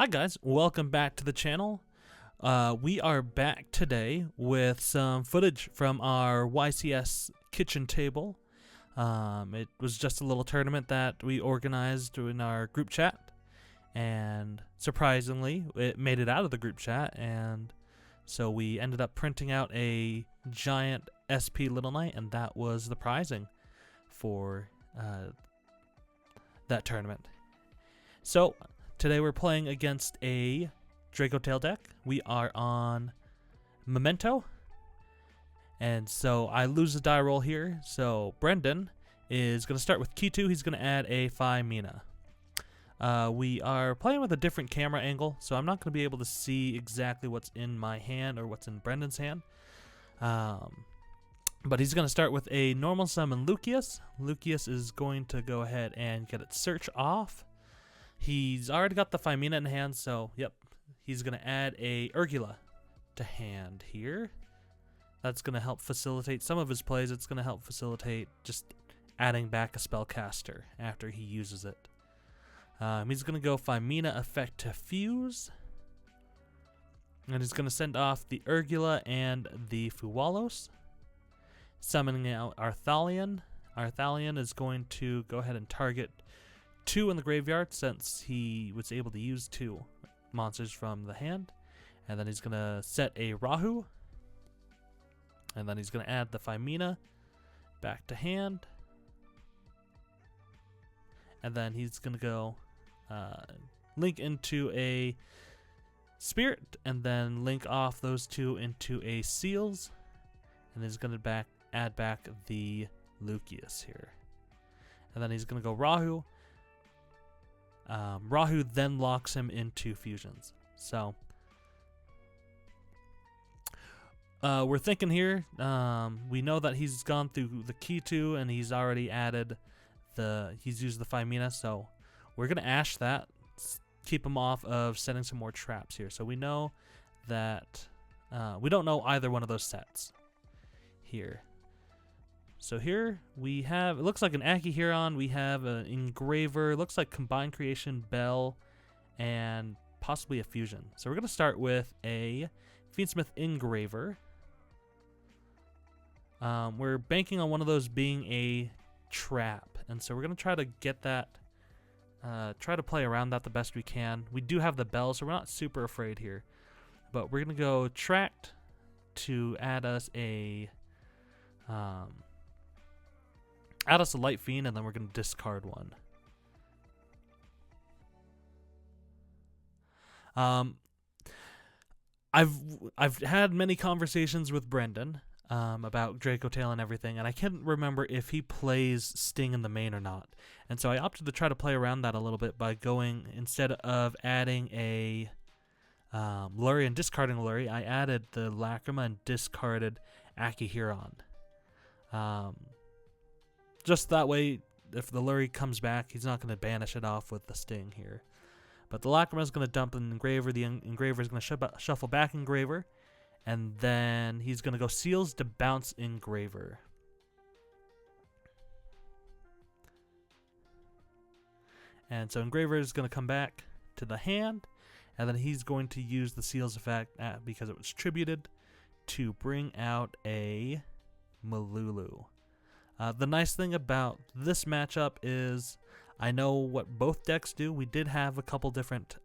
Hi guys, welcome back to the channel. We are back today with some footage from our YCS kitchen table. It was just a little tournament that we organized in our group chat, and surprisingly it made it out of the group chat, and so we ended up printing out a giant SP Little Knight, and that was the prizing for that tournament. So today we're playing against a DRACOTAIL deck. We are on MEMENTO. And so I lose the die roll here. So Brendan is going to start with key 2. He's going to add a Phi Mina. We are playing with a different camera angle, so I'm not going to be able to see exactly what's in my hand or what's in Brendan's hand. But he's going to start with a normal summon Lucius. Lucius is going to go ahead and get its search off. He's already got the Phi Mina in hand, so yep, he's going to add a Urgula to hand here. That's going to help facilitate some of his plays. It's going to help facilitate just adding back a spellcaster after he uses it. He's going to go Phi Mina effect to fuse. And he's going to send off the Urgula and the Fuwalos. Summoning out Arthalion. Arthalion is going to go ahead and target 2 in the graveyard, since he was able to use 2 monsters from the hand. And then he's going to set a Rahu. And then he's going to add the Phi Mina back to hand. And then he's going to go link into a Spirit, and then link off those 2 into a Seals. And he's going to add back the Lucius here. And then he's going to go Rahu. Rahu then locks him into fusions. So we're thinking here, we know that he's gone through the key 2 and he's already added he's used the Phi Mina, so we're gonna ash that, keep him off of setting some more traps here. So we know that we don't know either one of those sets here. So here we have, it looks like an Akihiron, we have an Engraver, looks like Combined Creation, Bell, and possibly a Fusion. So we're going to start with a Fiendsmith Engraver. We're banking on one of those being a trap, and so we're going to try to get that, try to play around that the best we can. We do have the Bell, so we're not super afraid here. But we're going to go Tract to add us a Light Fiend, and then we're going to discard one. I've had many conversations with Brendan about DRACOTAIL and everything, and I can't remember if he plays Sting in the main or not. And so I opted to try to play around that a little bit by going, instead of adding a Lurry and discarding Lurry, I added the Lacrima and discarded Akihiron. Just that way, if the Lurry comes back, he's not going to banish it off with the Sting here. But the Lacrima is going to dump an Engraver. The Engraver is going to shuffle back Engraver. And then he's going to go Seals to bounce Engraver. And so Engraver is going to come back to the hand. And then he's going to use the Seals effect, because it was tributed, to bring out a Malulu. The nice thing about this matchup is I know what both decks do. We did have a couple different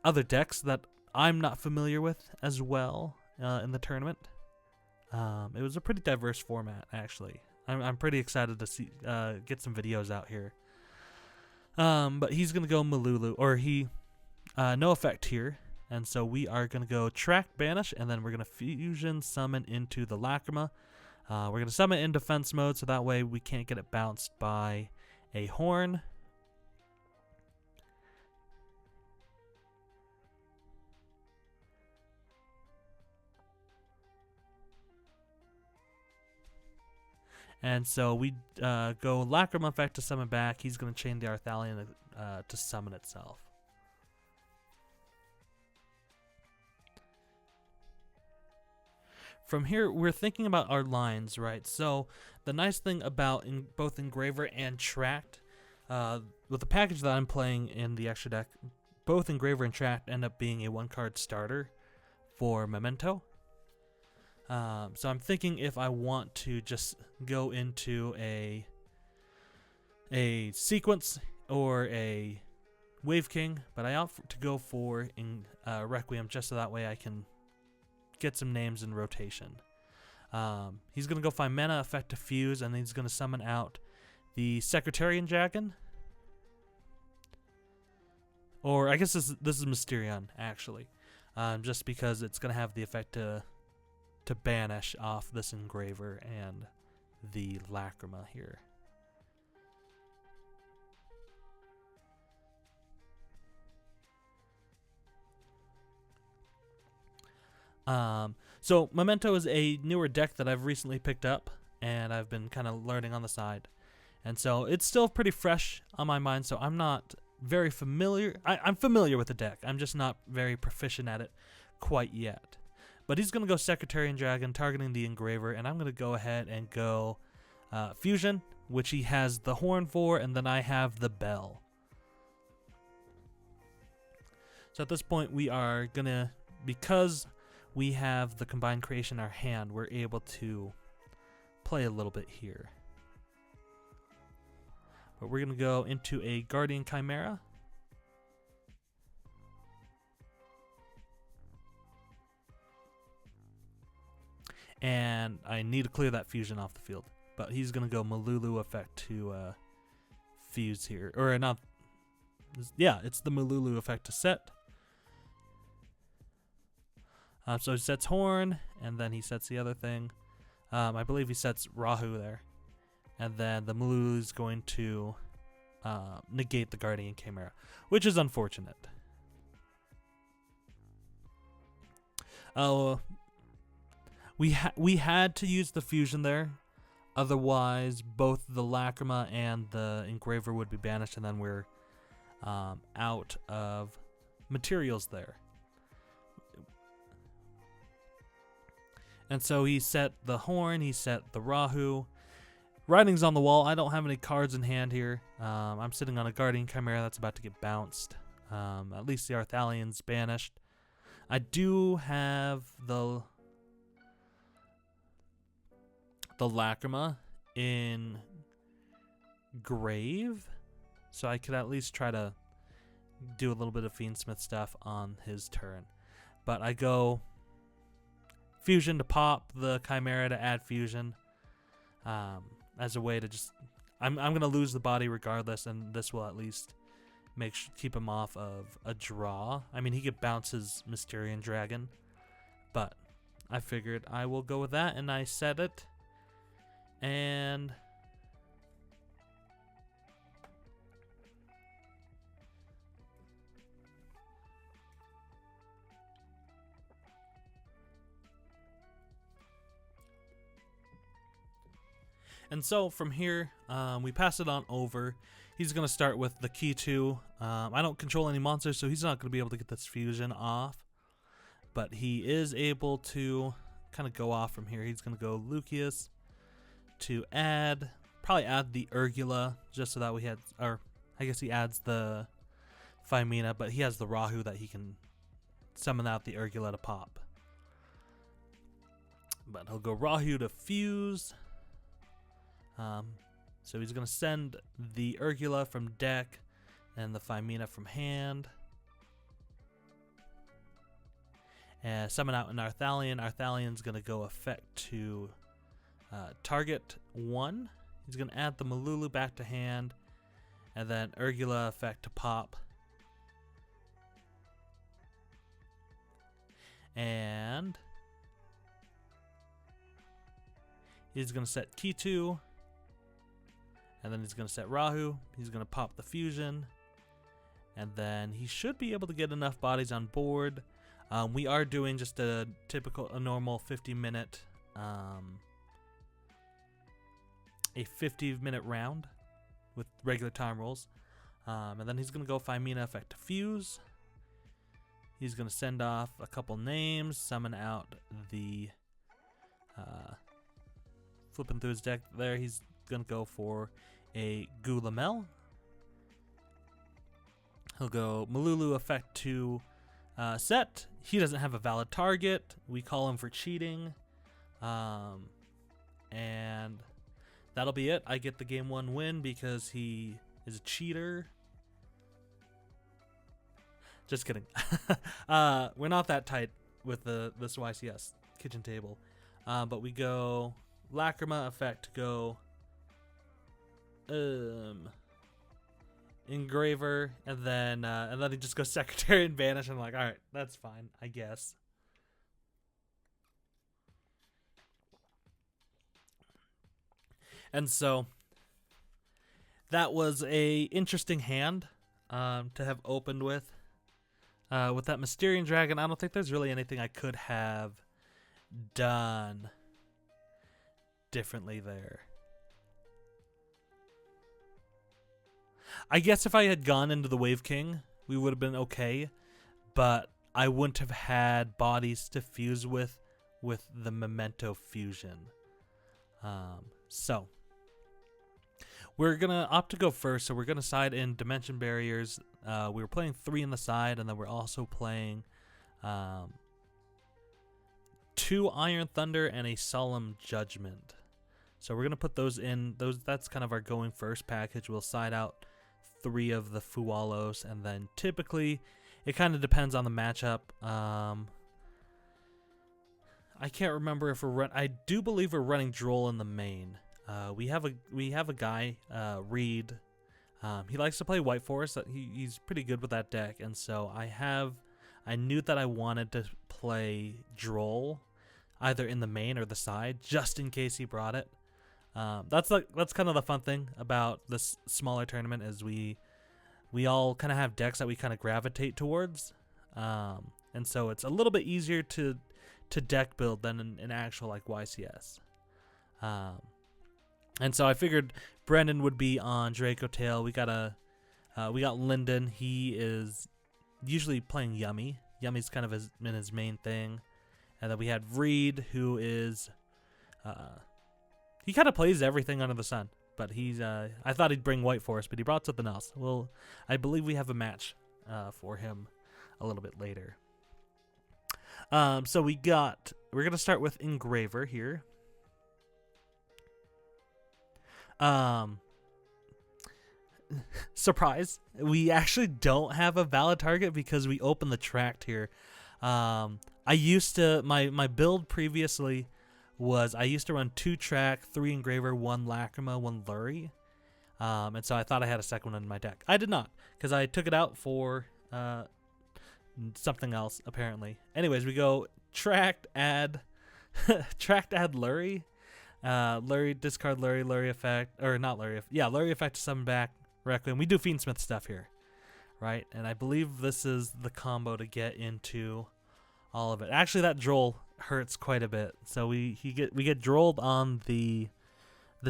other decks that I'm not familiar with as well in the tournament. It was a pretty diverse format, actually. I'm pretty excited to see get some videos out here. But he's going to go Malulu, or no effect here. And so we are going to go Track Banish, and then we're going to Fusion Summon into the Lacrima. We're going to summon in defense mode, so that way we can't get it bounced by a Horn. And so we go Lacrima effect to summon back. He's going to chain the Arthalion to summon itself. From here, we're thinking about our lines, right? So the nice thing about both Engraver and Tract, With the package that I'm playing in the extra deck, both Engraver and Tract end up being a 1-card starter for Memento. So I'm thinking if I want to just go into a sequence or a Wave King, but I opt to go for Requiem just so that way I can get some names in rotation. He's going to go find mana, effect to fuse, and then he's going to summon out the Secretarian Dragon. Or I guess this is Mysterion, actually. Just because it's going to have the effect to banish off this Engraver and the Lacrima here. So Memento is a newer deck that I've recently picked up, and I've been kind of learning on the side. And so it's still pretty fresh on my mind, so I'm not very familiar. I'm familiar with the deck. I'm just not very proficient at it quite yet. But he's going to go Secretarian Dragon, targeting the Engraver, and I'm going to go ahead and go Fusion, which he has the Horn for, and then I have the Bell. So at this point, we are going to, because we have the Combined Creation in our hand, we're able to play a little bit here. But we're going to go into a Guardian Chimera. And I need to clear that fusion off the field. But he's going to go Malulu effect to fuse here. Or not. Yeah, it's the Malulu effect to set. So he sets Horn, and then he sets the other thing. I believe he sets Rahu there. And then the Malulu is going to negate the Guardian Chimera, which is unfortunate. We had to use the fusion there. Otherwise, both the Lacrima and the Engraver would be banished, and then we're out of materials there. And so he set the Horn, he set the Rahu. Writing's on the wall. I don't have any cards in hand here. I'm sitting on a Guardian Chimera that's about to get bounced. At least the Arthalian's banished. I do have the Lacrima in Grave, so I could at least try to do a little bit of Fiendsmith stuff on his turn. But I go Fusion to pop the Chimera to add Fusion, as a way to just... I'm going to lose the body regardless, and this will at least keep him off of a draw. I mean, he could bounce his Mysterian Dragon, but I figured I will go with that, and I set it. And so from here, we pass it on over. He's going to start with the Key 2. I don't control any monsters, so he's not going to be able to get this fusion off. But he is able to kind of go off from here. He's going to go Lucius to probably add the Urgula, just so that we had, or I guess he adds the Phymena, but he has the Rahu that he can summon out the Urgula to pop. But he'll go Rahu to fuse. So he's going to send the Urgula from deck and the Phymena from hand. And summon out an Arthalian. Arthalian's going to go effect to target 1. He's going to add the Malulu back to hand. And then Urgula effect to pop. And he's going to set Key 2. And then he's going to set Rahu. He's going to pop the fusion. And then he should be able to get enough bodies on board. We are doing just a normal 50-minute, a 50-minute round with regular time rolls. And then he's going to go Phymena effect to fuse. He's going to send off a couple names, summon out the, flipping through his deck there, he's going to go for a Gulamel. He'll go Malulu effect to set. He doesn't have a valid target. We call him for cheating. And that'll be it. I get the game 1 win because he is a cheater. Just kidding. We're not that tight with this YCS kitchen table. But we go Lacrima effect, go Engraver, and then he just goes Secretary and Vanish. And I'm like, all right, that's fine, I guess. And so that was a interesting hand to have opened with. With that Mysterian Dragon, I don't think there's really anything I could have done differently there. I guess if I had gone into the Wave King, we would have been okay, but I wouldn't have had bodies to fuse with the Memento fusion. So we're gonna opt to go first, so we're gonna side in Dimension Barriers. We were playing 3 in the side, and then we're also playing 2 Iron Thunder and a Solemn Judgment. So we're gonna put those in. That's kind of our going first package. We'll side out 3 of the Fualos, and then typically it kind of depends on the matchup. I can't remember if I do believe we're running Droll in the main. We have a guy, Reed. He likes to play White Forest. He's pretty good with that deck, and so I knew that I wanted to play Droll either in the main or the side, just in case he brought it. That's kind of the fun thing about this smaller tournament is we all kind of have decks that we kind of gravitate towards, and so it's a little bit easier to deck build than an actual like YCS. And so I figured Brendan would be on DRACOTAIL. We got Lyndon. He is usually playing Yummy. Yummy's kind of been his main thing. And then we had Reed, who is he kind of plays everything under the sun. But he's I thought he'd bring White Forest, but he brought something else. Well, I believe we have a match for him a little bit later. So we're gonna start with Engraver here. Surprise, we actually don't have a valid target because we opened the tract here. I used to my build previously was I used to run 2 track, 3 Engraver, 1 Lacrima, 1 Lurie. And so I thought I had a second one in my deck. I did not, because I took it out for something else apparently. Anyways, we go tract add tract add Lurie. Lurie, discard Lurie, Lurie effect, or not Lurie, yeah, Lurie effect to summon back Requiem. We do Fiendsmith stuff here, right? And I believe this is the combo to get into all of it. Actually, that Droll hurts quite a bit, so we get Drolled on the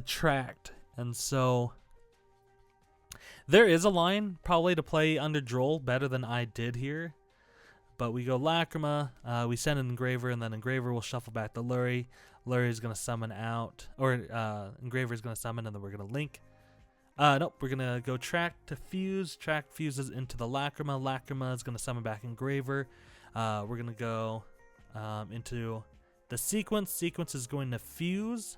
tract, and so there is a line probably to play under Droll better than I did here. But we go Lacrima, we send an Engraver, and then Engraver will shuffle back the Lurie. Lurie is going to summon out, or Engraver is going to summon, and then we're going to link. Nope, we're going to go Tract to Fuse. Tract fuses into the Lacrima. Lacrima is going to summon back Engraver. We're going to go into the Sequence. Sequence is going to fuse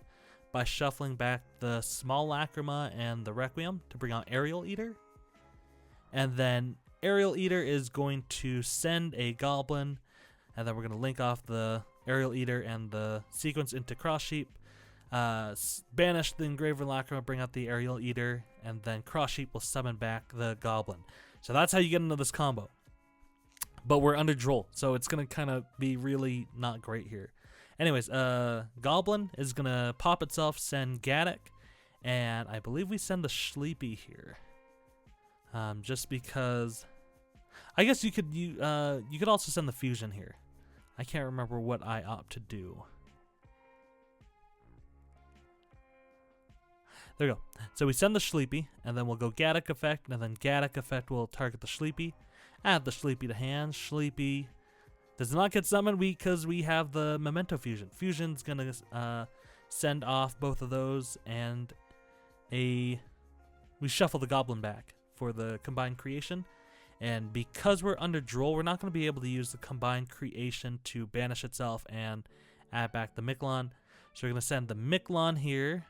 by shuffling back the small Lacrima and the Requiem to bring out Aerial Eater. And then Aerial Eater is going to send a Goblin, and then we're going to link off the Aerial Eater and the Sequence into Cross Sheep, banish the Engraver Lacrima, bring out the Aerial Eater, and then Cross Sheep will summon back the Goblin. So that's how you get into this combo. But we're under Droll, so it's going to kind of be really not great here. Anyways, Goblin is going to pop itself, send Gaddock, and I believe we send the Sleepy here. Just because I guess you could also send the Fusion here. I can't remember what I opt to do. There we go. So we send the Sleepy, and then we'll go Gaddock effect, and then Gaddock effect will target the Sleepy. Add the Sleepy to hand. Sleepy does not get summoned because we have the Memento Fusion. Fusion's going to send off both of those, and we shuffle the Goblin back for the combined creation. And because we're under Droll, we're not going to be able to use the combined creation to banish itself and add back the Miklon. So we're going to send the Miklon here.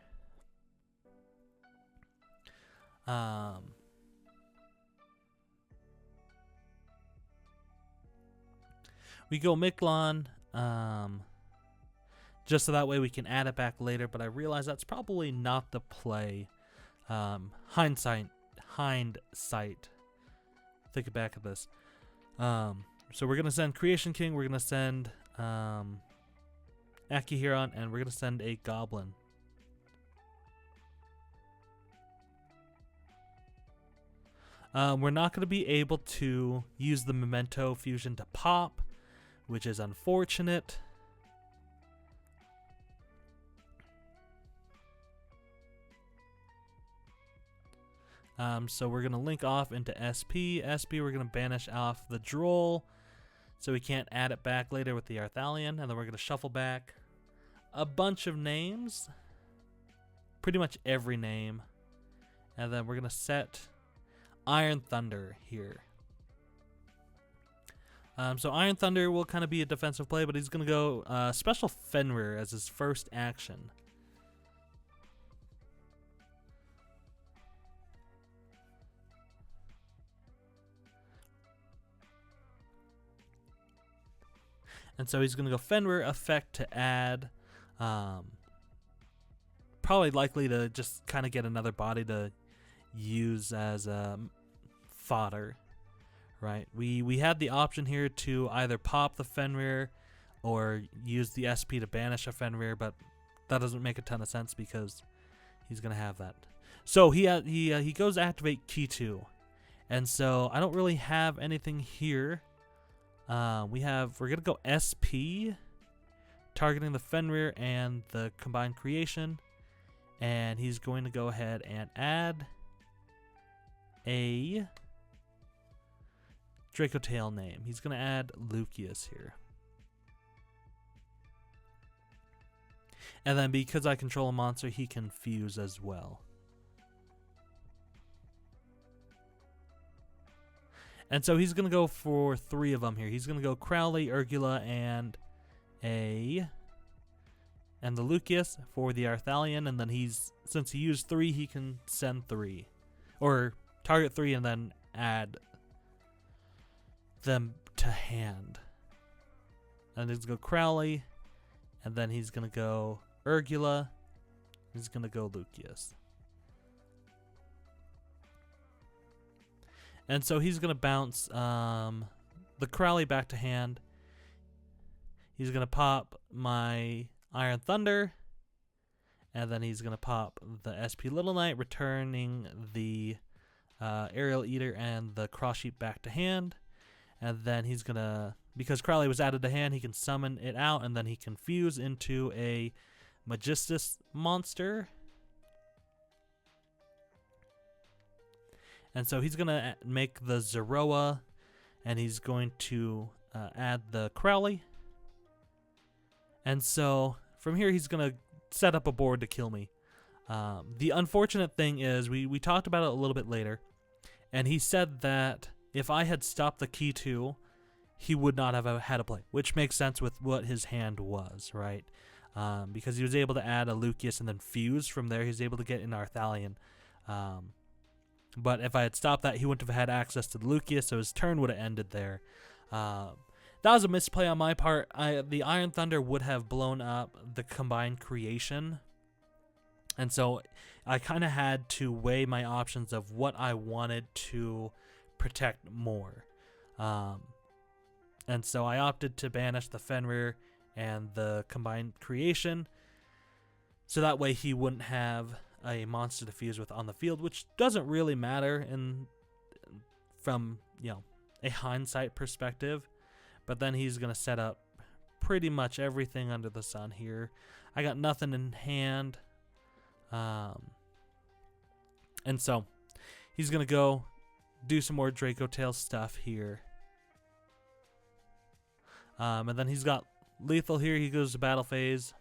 We go Miklon, just so that way we can add it back later, but I realize that's probably not the play. Hindsight. Think back at this. So we're going to send Creation King, we're going to send Akihiron, and we're going to send a Goblin. We're not going to be able to use the Memento fusion to pop, which is unfortunate. So we're going to link off into SP. SP, we're going to banish off the Droll, so we can't add it back later with the Arthalion. And then we're going to shuffle back a bunch of names, pretty much every name. And then we're going to set Iron Thunder here. So Iron Thunder will kind of be a defensive play, but he's going to go Special Fenrir as his first action. And so he's going to go Fenrir effect to add, probably likely to just kind of get another body to use as fodder, right? We had the option here to either pop the Fenrir or use the SP to banish a Fenrir, but that doesn't make a ton of sense because he's going to have that. So he goes activate Key 2. And so I don't really have anything here. We're gonna go SP, targeting the Fenrir and the combined creation, and he's going to go ahead and add a DRACOTAIL name. He's gonna add Lucius here, and then because I control a monster, he can fuse as well. And so he's going to go for 3 of them here. He's going to go Crowley, Urgula, and the Lucius for the Arthalion. And then since he used 3, he can send 3. Or target 3 and then add them to hand. And he's going to go Crowley. And then he's going to go Urgula. He's going to go Lucius. And so he's going to bounce the Crowley back to hand. He's going to pop my Iron Thunder. And then he's going to pop the SP Little Knight, returning the Aerial Eater and the Cross Sheep back to hand. And then he's going to, because Crowley was added to hand, he can summon it out. And then he can fuse into a Magistus monster. And so he's going to make the Zeroa, and he's going to add the Crowley. And so from here, he's going to set up a board to kill me. The unfortunate thing is, we talked about it a little bit later, and he said that if I had stopped the Key 2, he would not have had a play, which makes sense with what his hand was, right? Because he was able to add a Lucius and then fuse from there. He was able to get an Arthalion. But if I had stopped that, he wouldn't have had access to the Lucius, so his turn would have ended there. That was a misplay on my part. The Iron Thunder would have blown up the combined creation. And so I kind of had to weigh my options of what I wanted to protect more. And so I opted to banish the Fenrir and the combined creation, so that way he wouldn't have a monster to fuse with on the field, which doesn't really matter from a hindsight perspective. But then he's going to set up pretty much everything under the sun here. I got nothing in hand. And so he's going to go do some more DRACOTAIL stuff here. And then he's got lethal here. He goes to battle phase.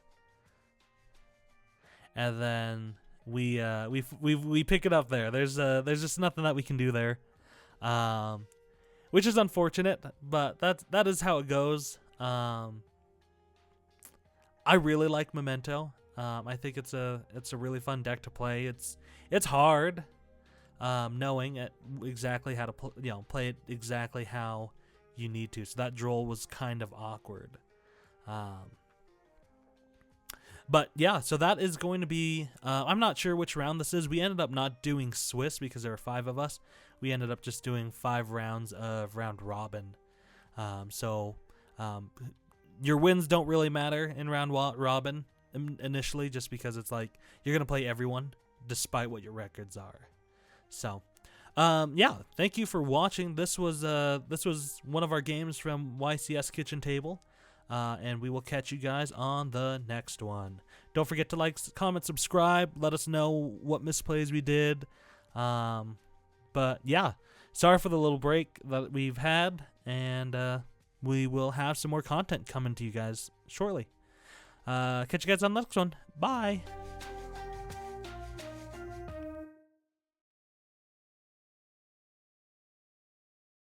And then we pick it up there. There's just nothing that we can do there. which is unfortunate, but that is how it goes. I really like Memento. I think it's a really fun deck to play. It's hard, knowing exactly how to play it exactly how you need to. So that droll was kind of awkward. But yeah, so that is going to be, I'm not sure which round this is. We ended up not doing Swiss because there were 5 of us. We ended up just doing 5 rounds of round robin. Your wins don't really matter in round robin initially, just because it's like you're going to play everyone despite what your records are. So, yeah, thank you for watching. This was one of our games from YCS Kitchen Table. And we will catch you guys on the next one. Don't forget to like, comment, subscribe. Let us know what misplays we did. But yeah, sorry for the little break that we've had. And we will have some more content coming to you guys shortly. Catch you guys on the next one. Bye.